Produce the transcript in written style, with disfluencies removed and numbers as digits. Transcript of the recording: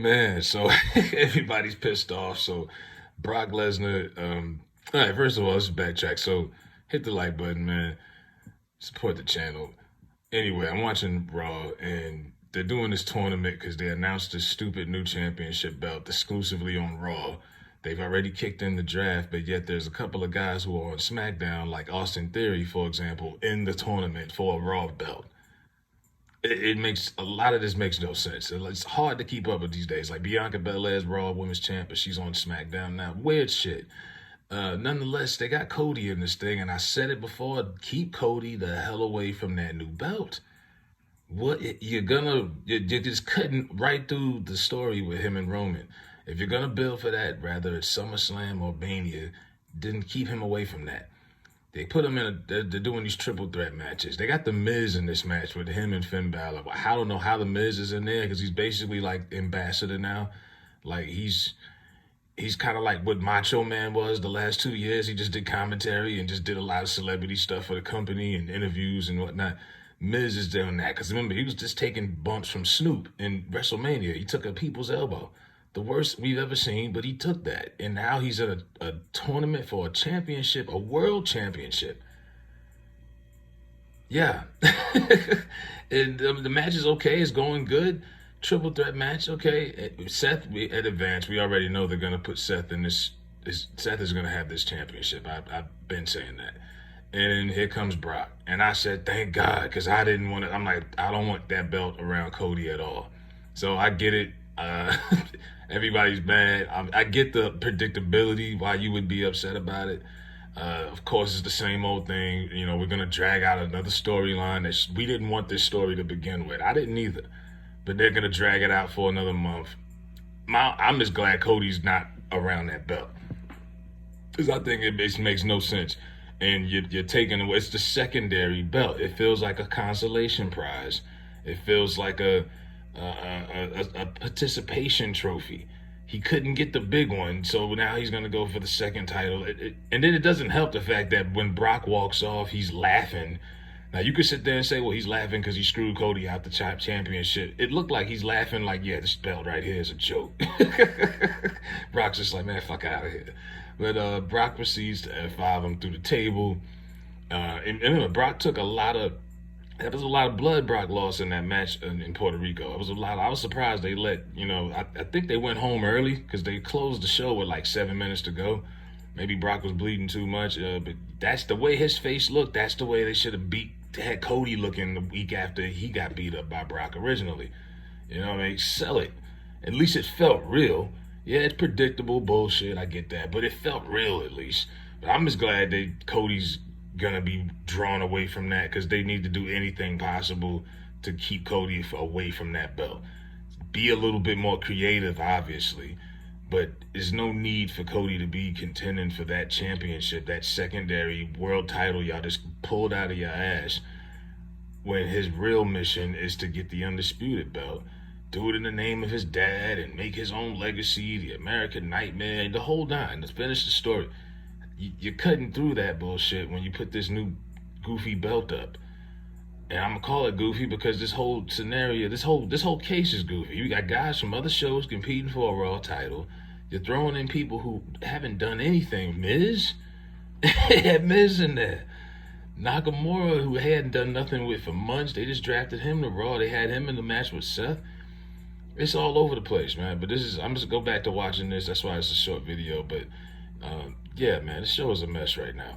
man, so everybody's pissed off. So Brock Lesnar, all right, first of all, let's backtrack. So hit the like button, man. Support the channel. Anyway, I'm watching Raw, and they're doing this tournament because they announced this stupid new championship belt exclusively on Raw. They've already kicked in the draft, but yet there's a couple of guys who are on SmackDown, like Austin Theory, for example, in the tournament for a Raw belt. It makes a lot of this makes no sense. It's hard to keep up with these days. Like Bianca Belair's Raw Women's Champ, but she's on SmackDown now. Weird shit. Nonetheless, they got Cody in this thing, and I said it before. Keep Cody the hell away from that new belt. What you're just cutting right through the story with him and Roman. If you're gonna build for that, rather it's SummerSlam or Mania, then keep him away from that. They put him in they're doing these triple threat matches. They got The Miz in this match with him and Finn Balor. I don't know how The Miz is in there because he's basically like ambassador now. Like he's kind of like what Macho Man was the last 2 years. He just did commentary and just did a lot of celebrity stuff for the company and interviews and whatnot. Miz is doing that because remember, he was just taking bumps from Snoop in WrestleMania. He took a people's elbow. The worst we've ever seen, but he took that. And now he's in a tournament for a championship, a world championship. Yeah. And the match is okay. It's going good. Triple threat match, okay. Seth, at Advance, we already know they're going to put Seth in this. Seth is going to have this championship. I've been saying that. And here comes Brock. And I said, thank God, because I didn't want to. I'm like, I don't want that belt around Cody at all. So I get it. Everybody's mad. I get the predictability why you would be upset about it. Of course, it's the same old thing. You know, we're going to drag out another storyline that we didn't want this story to begin with. I didn't either. But they're going to drag it out for another month. I'm just glad Cody's not around that belt. Because I think it makes no sense. And you're taking away, it's the secondary belt. It feels like a consolation prize. It feels like a participation trophy. He couldn't get the big one, so now he's going to go for the second title. And then it doesn't help the fact that when Brock walks off, he's laughing. Now, you could sit there and say, well, he's laughing because he screwed Cody out the championship. It looked like he's laughing like, yeah, this belt right here is a joke. Brock's just like, man, fuck out of here. But Brock proceeds to F5 him through the table. And remember, Brock took there was a lot of blood Brock lost in that match in Puerto Rico. I was surprised they let, I think they went home early because they closed the show with like 7 minutes to go. Maybe Brock was bleeding too much, but that's the way his face looked. That's the way they should have had Cody looking the week after he got beat up by Brock originally. You know what I mean? Sell it. At least it felt real. Yeah, it's predictable bullshit. I get that, but it felt real at least. But I'm just glad Cody's gonna be drawn away from that because they need to do anything possible to keep Cody away from that belt. Be a little bit more creative, obviously, but there's no need for Cody to be contending for that championship, that secondary world title y'all just pulled out of your ass, when his real mission is to get the undisputed belt. Do it in the name of his dad and make his own legacy, the American Nightmare, the whole nine. Let's finish the story. You're cutting through that bullshit when you put this new goofy belt up. And I'm gonna call it goofy because this whole scenario, this whole case is goofy. You got guys from other shows competing for a Raw title. You're throwing in people who haven't done anything. Miz? Had Miz in there. Nakamura, who hadn't done nothing with for months. They just drafted him to Raw. They had him in the match with Seth. It's all over the place, man. But I'm just go back to watching this. That's why it's a short video. But yeah, man, this show is a mess right now.